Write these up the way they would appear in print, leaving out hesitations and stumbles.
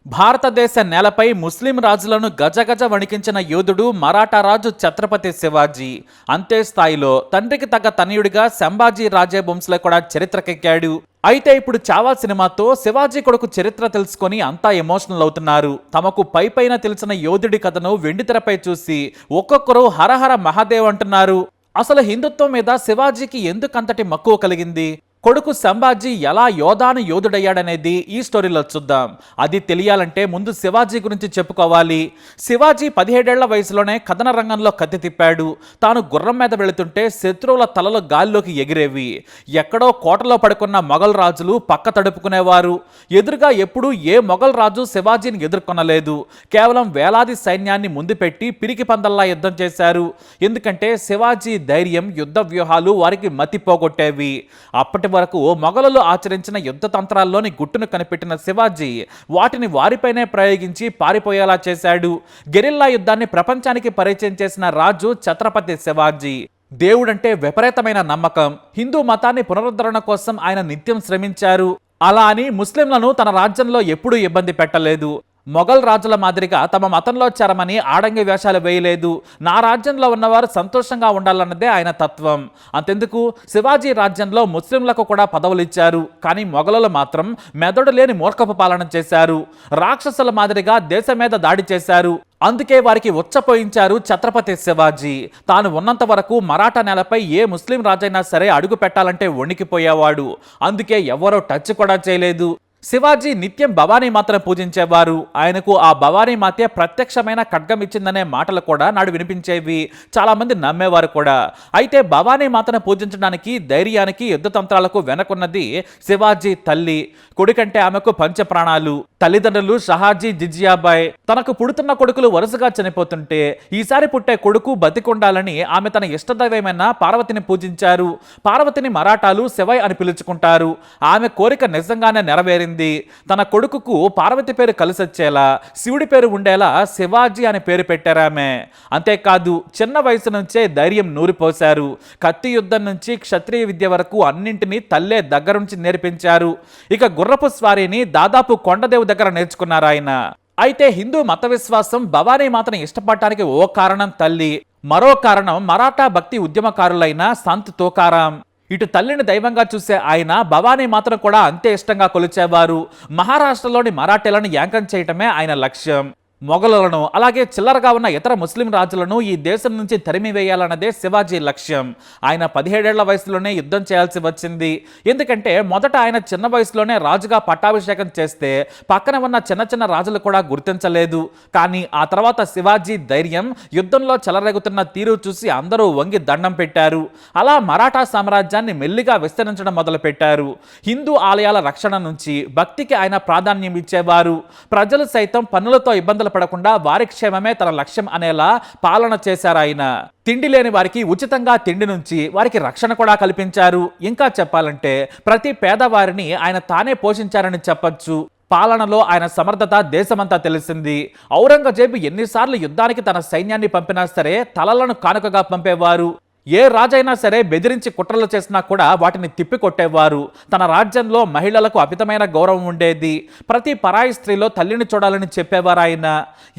భారతదేశ నేలపై ముస్లిం రాజులను గజగజ వణికించిన యోధుడు మరాఠా రాజు ఛత్రపతి శివాజీ. అంతే స్థాయిలో తండ్రికి తగ్గ తనయుడిగా సంభాజీ రాజే బొంస్లే కూడా చరిత్రకెక్కాడు. అయితే ఇప్పుడు చావా సినిమాతో శివాజీ కొడుకు చరిత్ర తెలుసుకొని అంతా ఎమోషనల్ అవుతున్నారు. తమకు పైపైన తెలిసిన యోధుడి కథను వెండితెరపై చూసి ఒక్కొక్కరు హరహర మహాదేవ్ అంటున్నారు. అసలు హిందుత్వం మీద శివాజీకి ఎందుకంతటి మక్కువ కలిగింది? కొడుకు సంభాజీ ఎలా యోధుడయ్యాడనేది ఈ స్టోరీలో చూద్దాం. అది తెలియాలంటే ముందు శివాజీ గురించి చెప్పుకోవాలి. శివాజీ 17 ఏళ్ల వయసులోనే కథన రంగంలో కత్తి తిప్పాడు. తాను గుర్రం మీద వెళుతుంటే శత్రువుల తలలు గాల్లోకి ఎగిరేవి. ఎక్కడో కోటలో పడుకున్న మొఘల్ రాజులు పక్క తడుపుకునేవారు. ఎదురుగా ఎప్పుడూ ఏ మొఘల్ రాజు శివాజీని ఎదుర్కొనలేదు. కేవలం వేలాది సైన్యాన్ని ముందు పెట్టి పిరికి పందల్లా యుద్ధం చేశారు. ఎందుకంటే శివాజీ ధైర్యం, యుద్ధ వ్యూహాలు వారికి మతిపోగొట్టేవి. అప్పటి వరకు మొఘలులు ఆచరించిన యుద్ధ తంత్రాల్లోని గుట్టును కనిపెట్టిన శివాజీ వాటిని వారిపైనే ప్రయోగించి పారిపోయేలా చేశాడు. గెరిల్లా యుద్ధాన్ని ప్రపంచానికి పరిచయం చేసిన రాజు ఛత్రపతి శివాజీ. దేవుడంటే విపరీతమైన నమ్మకం. హిందూ మతాన్ని పునరుద్ధరణ కోసం ఆయన నిత్యం శ్రమించారు. అలా అని ముస్లింలను తన రాజ్యంలో ఎప్పుడూ ఇబ్బంది పెట్టలేదు. మొఘల్ రాజుల మాదిరిగా తమ మతంలో చేరమని ఆడంగి వేషాలు వేయలేదు. నా రాజ్యంలో ఉన్నవారు సంతోషంగా ఉండాలన్నదే ఆయన తత్వం. అంతెందుకు, శివాజీ రాజ్యంలో ముస్లింలకు కూడా పదవులు ఇచ్చారు. కానీ మొఘలులు మాత్రం మెదడు లేని మూర్ఖపు పాలన చేశారు. రాక్షసుల మాదిరిగా దేశం మీద దాడి చేశారు. అందుకే వారికి ఉచ్చపోయించారు ఛత్రపతి శివాజీ. తాను ఉన్నంత వరకు మరాఠా నేలపై ఏ ముస్లిం రాజైనా సరే అడుగు పెట్టాలంటే వణికిపోయేవాడు. అందుకే ఎవరో టచ్ కూడా చేయలేదు. శివాజీ నిత్యం భవానీ మాతను పూజించేవారు. ఆయనకు ఆ భవానీ మాతే ప్రత్యక్షమైన ఖడ్గం ఇచ్చిందనే మాటలు కూడా నాడు వినిపించేవి. చాలా మంది నమ్మేవారు కూడా. అయితే భవానీ మాతను పూజించడానికి, ధైర్యానికి, యుద్ధ తంత్రాలకు వెనకున్నది శివాజీ తల్లి. కొడుకంటే ఆమెకు పంచప్రాణాలు. తల్లిదండ్రులు షహాజీ, జిజియాబాయ్. తనకు పుడుతున్న కొడుకులు వరుసగా చనిపోతుంటే ఈసారి పుట్టే కొడుకు బతికుండాలని ఆమె తన ఇష్టదైవమైన పార్వతిని పూజించారు. పార్వతిని మరాఠాలు శివై అని పిలుచుకుంటారు. ఆమె కోరిక నిజంగానే నెరవేరింది. తన కొడుకుకు పార్వతి పేరు కలిసొచ్చేలా, శివుడి పేరు ఉండేలా శివాజీ అనే పేరు పెట్టారామె. అంతేకాదు, చిన్న వయసు నుంచే ధైర్యం నూరిపోశారు. కత్తి యుద్ధం నుంచి క్షత్రియ విద్య వరకు అన్నింటినీ తల్లే దగ్గరుంచి నేర్పించారు. ఇక గుర్రపు స్వారీని దాదాపు కొండదేవు దగ్గర నేర్చుకున్నారు ఆయన. అయితే హిందూ మత విశ్వాసం భవానీ మాతను ఇష్టపడటానికి ఓ కారణం తల్లి, మరో కారణం మరాఠా భక్తి ఉద్యమకారులైన సంత్ తుకారాం. ఇటు తల్లిని దైవంగా చూసే ఆయన భవానీ మాతను కూడా అంతే ఇష్టంగా కొలిచేవారు. మహారాష్ట్రలోని మరాఠీలను యాంకం చేయటమే ఆయన లక్ష్యం. మొఘలులను, అలాగే చిల్లరగా ఉన్న ఇతర ముస్లిం రాజులను ఈ దేశం నుంచి తరిమివేయాలన్నదే శివాజీ లక్ష్యం. ఆయన 17 ఏళ్ల వయసులోనే యుద్ధం చేయాల్సి వచ్చింది. ఎందుకంటే మొదట ఆయన చిన్న వయసులోనే రాజుగా పట్టాభిషేకం చేస్తే పక్కన ఉన్న చిన్న చిన్న రాజులు కూడా గుర్తించలేదు. కానీ ఆ తర్వాత శివాజీ ధైర్యం, యుద్ధంలో చెలరేగుతున్న తీరు చూసి అందరూ వంగి దండం పెట్టారు. అలా మరాఠా సామ్రాజ్యాన్ని మెల్లిగా విస్తరించడం మొదలుపెట్టారు. హిందూ ఆలయాల రక్షణ నుంచి భక్తికి ఆయన ప్రాధాన్యం ఇచ్చేవారు. ప్రజలు సైతం పన్నులతో ఇబ్బందులు పడకుండా వారి క్షేమమే తన లక్ష్యం అనేలా పాలన చేశారు ఆయన. తిండి లేని వారికి ఉచితంగా తిండి నుంచి వారికి రక్షణ కూడా కల్పించారు. ఇంకా చెప్పాలంటే ప్రతి పేదవారిని ఆయన తానే పోషించారని చెప్పొచ్చు. పాలనలో ఆయన సమర్థత దేశమంతా తెలిసింది. ఔరంగజేబు ఎన్నిసార్లు యుద్ధానికి తన సైన్యాన్ని పంపినా సరే తలలను కానుకగా పంపేవారు. ఏ రాజైనా సరే బెదిరించి కుట్రలు చేసినా కూడా వాటిని తిప్పికొట్టేవారు. తన రాజ్యంలో మహిళలకు అమితమైన గౌరవం ఉండేది. ప్రతి పరాయి స్త్రీలో తల్లిని చూడాలని చెప్పేవారు ఆయన.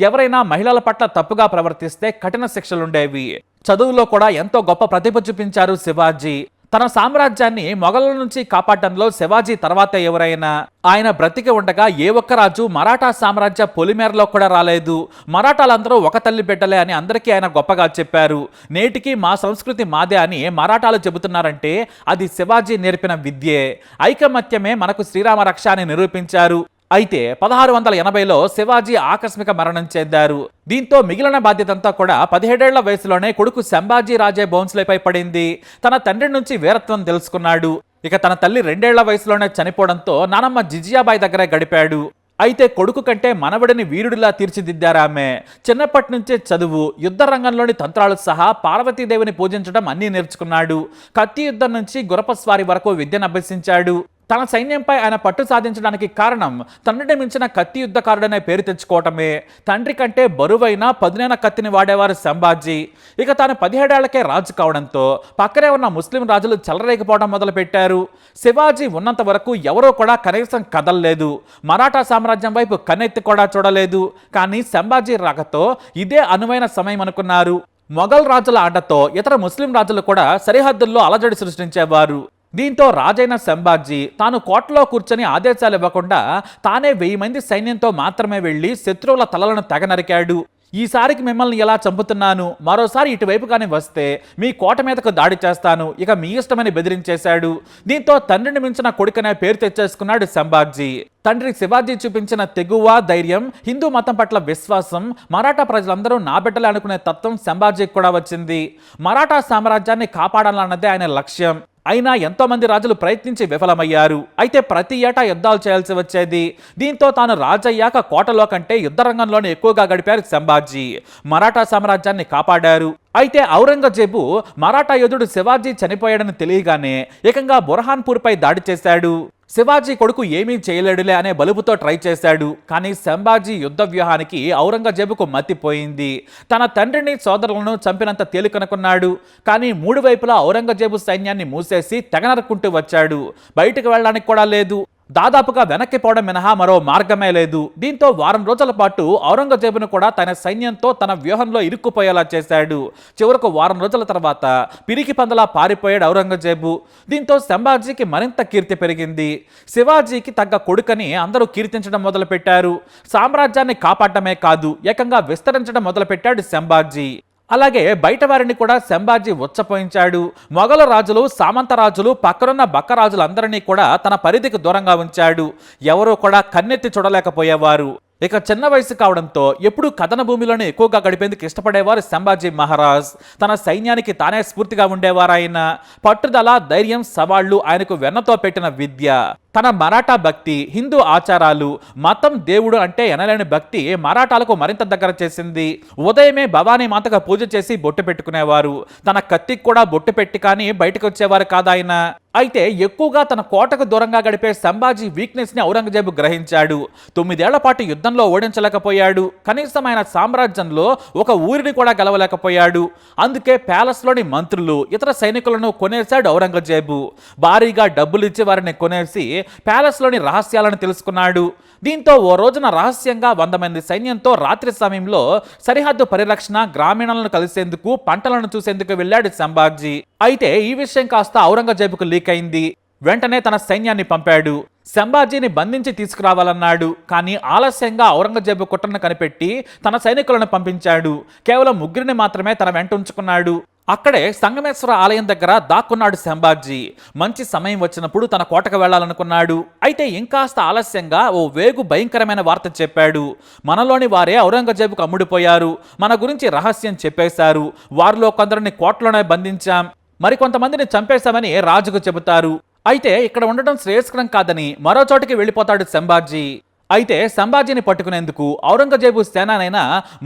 ఎవరైనా మహిళల పట్ల తప్పుగా ప్రవర్తిస్తే కఠిన శిక్షలుండేవి. చదువులో కూడా ఎంతో గొప్ప ప్రతిభ చూపించారు శివాజీ. తన సామ్రాజ్యాన్ని మొఘలుల నుంచి కాపాడటంలో శివాజీ తర్వాత ఎవరైనా. ఆయన బ్రతికి ఉండగా ఏ ఒక్క రాజు మరాఠా సామ్రాజ్య పొలిమేరలో కూడా రాలేదు. మరాఠాలందరూ ఒక తల్లి బిడ్డలే అని అందరికీ ఆయన గొప్పగా చెప్పారు. నేటికి మా సంస్కృతి మాదే అని మరాఠాలు చెబుతున్నారంటే అది శివాజీ నేర్పిన విద్యే. ఐకమత్యమే మనకు శ్రీరామ రక్ష అని నిరూపించారు. అయితే 1680లో శివాజీ ఆకస్మిక మరణం చెందారు. దీంతో మిగిలిన బాధ్యతంతా కూడా 17 ఏళ్ల వయసులోనే కొడుకు సంభాజీ రాజే బౌన్స్లేపై పడింది. తన తండ్రి నుంచి వీరత్వం తెలుసుకున్నాడు. ఇక తన తల్లి 2 ఏళ్ల వయసులోనే చనిపోవడంతో నానమ్మ జిజియాబాయ్ దగ్గరే గడిపాడు. అయితే కొడుకు కంటే మనవడిని వీరుడిలా తీర్చిదిద్దారామె. చిన్నప్పటి నుంచే చదువు, యుద్ధ రంగంలోని తంత్రాలు సహా పార్వతీదేవిని పూజించడం అన్నీ నేర్చుకున్నాడు. కత్తి యుద్ధం నుంచి గుర్రపస్వారీ వరకు విద్యను అభ్యసించాడు. తన సైన్యంపై ఆయన పట్టు సాధించడానికి కారణం తండ్రిని మించిన కత్తి యుద్ధకారుడనే పేరు తెచ్చుకోవటమే. తండ్రి కంటే బరువైన పదునైన కత్తిని వాడేవారు సంభాజీ. ఇక తాను 17 ఏళ్లకే రాజు కావడంతో పక్కనే ఉన్న ముస్లిం రాజులు చెలరేగిపోవడం మొదలుపెట్టారు. శివాజీ ఉన్నంత వరకు ఎవరూ కూడా కనీసం కదలలేదు. మరాఠా సామ్రాజ్యం వైపు కన్నెత్తి కూడా చూడలేదు. కానీ సంభాజీ రాకతో ఇదే అనువైన సమయం అనుకున్నారు. మొఘల్ రాజుల ఆటతో ఇతర ముస్లిం రాజులు కూడా సరిహద్దుల్లో అలజడి సృష్టించేవారు. దీంతో రాజైన సంభాజీ తాను కోటలో కూర్చొని ఆదేశాలు ఇవ్వకుండా తానే 1000 మంది సైన్యంతో మాత్రమే వెళ్లి శత్రువుల తలలను తెగనరికాడు. ఈసారికి మిమ్మల్ని ఎలా చంపుతున్నాను, మరోసారి ఇటువైపు కానీ వస్తే మీ కోట మీదకు దాడి చేస్తాను, ఇక మీ ఇష్టమని బెదిరించేశాడు. దీంతో తండ్రిని మించిన కొడుకనే పేరు తెచ్చేసుకున్నాడు సంభాజీ. తండ్రి శివాజీ చూపించిన తెగువ, ధైర్యం, హిందూ మతం పట్ల విశ్వాసం, మరాఠా ప్రజలందరూ నా బిడ్డలే అనుకునే తత్వం సంభాజీకి కూడా వచ్చింది. మరాఠా సామ్రాజ్యాన్ని కాపాడాలన్నదే ఆయన లక్ష్యం. అయినా ఎంతో మంది రాజులు ప్రయత్నించి విఫలమయ్యారు. అయితే ప్రతి ఏటా యుద్ధాలు చేయాల్సి వచ్చేది. దీంతో తాను రాజయ్యాక కోటలో కంటే యుద్ధరంగంలోనే ఎక్కువగా గడిపారు సంభాజీ. మరాఠా సామ్రాజ్యాన్ని కాపాడారు. అయితే ఔరంగజేబు మరాఠా యోధుడు శివాజీ చనిపోయాడని తెలియగానే ఏకంగా బుర్హాన్పూర్పై దాడి చేశాడు. శివాజీ కొడుకు ఏమీ చేయలేడులే అనే బలుపుతో ట్రై చేశాడు. కానీ సంభాజీ యుద్ధ వ్యూహానికి ఔరంగజేబుకు మతిపోయింది. తన తండ్రిని, సోదరులను చంపినంత తేలికనుకున్నాడు. కానీ 3 వైపులా ఔరంగజేబు సైన్యాన్ని మూసేసి తెగనరుకుంటూ వచ్చాడు. బయటకు వెళ్ళడానికి కూడా లేదు. దాదాపుగా వెనక్కి పోవడం మినహా మరో మార్గమే లేదు. దీంతో వారం రోజుల పాటు ఔరంగజేబును కూడా తన సైన్యంతో తన వ్యూహంలో ఇరుక్కుపోయేలా చేశాడు. చివరకు వారం రోజుల తర్వాత పిరికి పందలా పారిపోయాడు ఔరంగజేబు. దీంతో సంభాజీకి మరింత కీర్తి పెరిగింది. శివాజీకి తగ్గ కొడుకని అందరూ కీర్తించడం మొదలుపెట్టారు. సామ్రాజ్యాన్ని కాపాడటమే కాదు, ఏకంగా విస్తరించడం మొదలుపెట్టాడు సంభాజీ. అలాగే బయట వారిని కూడా సంభాజీ ఉచ్చపోయించాడు. మొఘలు రాజులు, సామంత రాజులు, పక్కనున్న బక్క రాజులందరినీ కూడా తన పరిధికి దూరంగా ఉంచాడు. ఎవరూ కూడా కన్నెత్తి చూడలేకపోయేవారు. ఇక చిన్న వయసు కావడంతో ఎప్పుడూ కథన భూమిలోనే ఎక్కువగా గడిపేందుకు ఇష్టపడేవారు సంభాజీ మహారాజ్. తన సైన్యానికి తానే స్ఫూర్తిగా ఉండేవారు ఆయన. పట్టుదల, ధైర్యం, సవాళ్లు ఆయనకు వెన్నతో పెట్టిన విద్య. తన మరాఠా భక్తి, హిందూ ఆచారాలు, మతం, దేవుడు అంటే ఎనలేని భక్తి మరాఠాలకు మరింత దగ్గర చేసింది. ఉదయమే భవానీ మాతగా పూజ చేసి బొట్టు పెట్టుకునేవారు. తన కత్తికి కూడా బొట్టు పెట్టి కానీ బయటకు వచ్చేవారు కాదాయన. అయితే ఎక్కువగా తన కోటకు దూరంగా గడిపే సంభాజీ వీక్నెస్ ని ఔరంగజేబు గ్రహించాడు. 9 ఏళ్ల పాటు యుద్ధంలో ఓడించలేకపోయాడు. కనీసం ఆయన సామ్రాజ్యంలో ఒక ఊరిని కూడా గెలవలేకపోయాడు. అందుకే ప్యాలెస్ లోని మంత్రులు, ఇతర సైనికులను కొనేశాడు ఔరంగజేబు. భారీగా డబ్బులు ఇచ్చి వారిని కొనేసి ప్యాలెస్ లోని రహస్యాలను తెలుసుకున్నాడు. దీంతో ఓ రోజున రహస్యంగా 100 మంది సైన్యంతో రాత్రి సమయంలో సరిహద్దు పరిరక్షణ, గ్రామీణులను కలిసేందుకు, పంటలను చూసేందుకు వెళ్ళాడు సంభాజీ. అయితే ఈ విషయం కాస్త ఔరంగజేబుకు లీక్ అయింది. వెంటనే తన సైన్యాన్ని పంపాడు. సంభాజీని బంధించి తీసుకురావాలన్నాడు. కానీ ఆలస్యంగా ఔరంగజేబు కుట్రను కనిపెట్టి తన సైనికులను పంపించాడు. కేవలం 3 మాత్రమే తన వెంట ఉంచుకున్నాడు. అక్కడే సంగమేశ్వర ఆలయం దగ్గర దాక్కున్నాడు సంభాజీ. మంచి సమయం వచ్చినప్పుడు తన కోటకు వెళ్లాలనుకున్నాడు. అయితే ఇంకాస్త ఆలస్యంగా ఓ వేగు భయంకరమైన వార్త చెప్పాడు. మనలోని వారే ఔరంగజేబుకు అమ్ముడిపోయారు. మన గురించి రహస్యం చెప్పేశారు. వారిలో కొందరిని కోటలోనే బంధించాం, మరికొంతమందిని చంపేశామని రాజుకు చెబుతారు. అయితే ఇక్కడ ఉండటం శ్రేయస్కరం కాదని మరో చోటికి వెళ్ళిపోతాడు సంభాజీ. అయితే సంభాజీని పట్టుకునేందుకు ఔరంగజేబు సేనానైన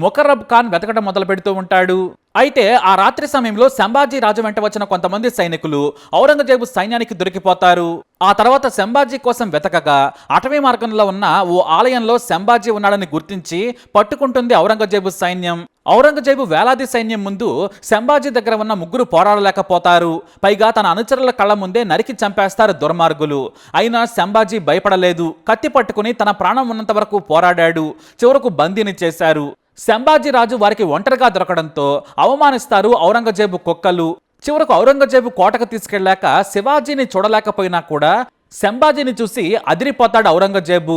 ముకర్రబ్ ఖాన్ వెతకడం మొదలు పెడుతూ ఉంటాడు. అయితే ఆ రాత్రి సమయంలో సంభాజీ రాజు వెంట వచ్చిన కొంతమంది సైనికులు ఔరంగజేబు సైన్యానికి దొరికిపోతారు. ఆ తర్వాత సంభాజీ కోసం వెతకగా అటవీ మార్గంలో ఉన్న ఓ ఆలయంలో సంభాజీ ఉన్నాడని గుర్తించి పట్టుకుంటుంది ఔరంగజేబు సైన్యం. ఔరంగజేబు వేలాది సైన్యం ముందు సంభాజీ దగ్గర ఉన్న 3 పోరాడలేకపోతారు. పైగా తన అనుచరుల కళ్ళ ముందే నరికి చంపేస్తారు దుర్మార్గులు. అయినా సంభాజీ భయపడలేదు. కత్తి పట్టుకుని తన ప్రాణం ఉన్నంత వరకు పోరాడాడు. చివరకు బందీని చేశారు. సంభాజీ రాజు వారికి ఒంటరిగా దొరకడంతో అవమానిస్తారు ఔరంగజేబు కుక్కలు. చివరకు ఔరంగజేబు కోటకు తీసుకెళ్లాక శివాజీని చూడలేకపోయినా కూడా సంభాజీని చూసి అదిరిపోతాడు ఔరంగజేబు.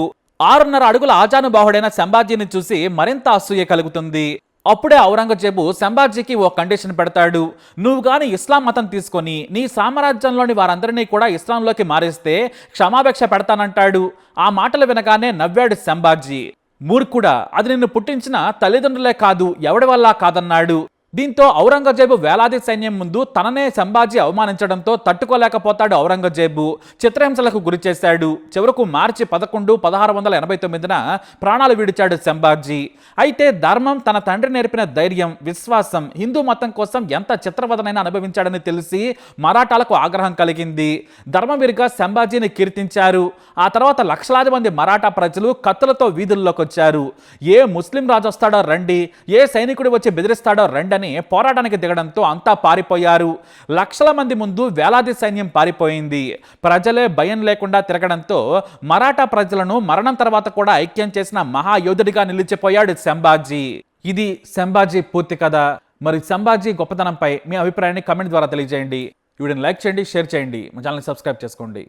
6.5 అడుగుల ఆజానుబాహుడైన సంభాజీని చూసి మరింత అసూయ కలుగుతుంది. అప్పుడే ఔరంగజేబు సంభాజీకి ఓ కండిషన్ పెడతాడు. నువ్వు గాని ఇస్లాం మతం తీసుకొని నీ సామ్రాజ్యంలోని వారందరినీ కూడా ఇస్లాంలోకి మారిస్తే క్షమాభిక్ష పెడతానంటాడు. ఆ మాటలు వినగానే నవ్వాడు సంభాజీ. మూర్ఖుడా, అది నిన్ను పుట్టించిన తల్లిదండ్రులే కాదు, ఎవడి వల్ల కాదన్నాడు. దీంతో ఔరంగజేబు వేలాది సైన్యం ముందు తననే సంభాజీ అవమానించడంతో తట్టుకోలేకపోతాడు ఔరంగజేబు. చిత్రహింసలకు గురి చేశాడు. చివరకు మార్చి 11, 1689న ప్రాణాలు విడిచాడు సంభాజీ. అయితే ధర్మం, తన తండ్రి నేర్పిన ధైర్యం, విశ్వాసం, హిందూ మతం కోసం ఎంత చిత్రవదనైనా అనుభవించాడని తెలిసి మరాఠాలకు ఆగ్రహం కలిగింది. ధర్మవీరుగా సంభాజీని కీర్తించారు. ఆ తర్వాత లక్షలాది మంది మరాఠా ప్రజలు కత్తులతో వీధుల్లోకి వచ్చారు. ఏ ముస్లిం రాజు వస్తాడో రండి, ఏ సైనికుడు వచ్చి బెదిరిస్తాడో రండి అని పోరాటానికి దిగడంతో అంతా పారిపోయారు. లక్షల మంది ముందు వేలాది సైన్యం పారిపోయింది. ప్రజలే భయం లేకుండా తిరగడంతో మరాఠా ప్రజలను మరణం తర్వాత కూడా ఐక్యం చేసిన మహాయోధుడిగా నిలిచిపోయాడు సంభాజీ. ఇది సంభాజీ పూర్తి కథ. మరి సంభాజీ గొప్పతనంపై మీ అభిప్రాయాన్ని కమెంట్ ద్వారా తెలియజేయండి. వీడియోని లైక్ చేయండి, షేర్ చేయండి, మా ఛానల్ని సబ్స్క్రైబ్ చేసుకోండి.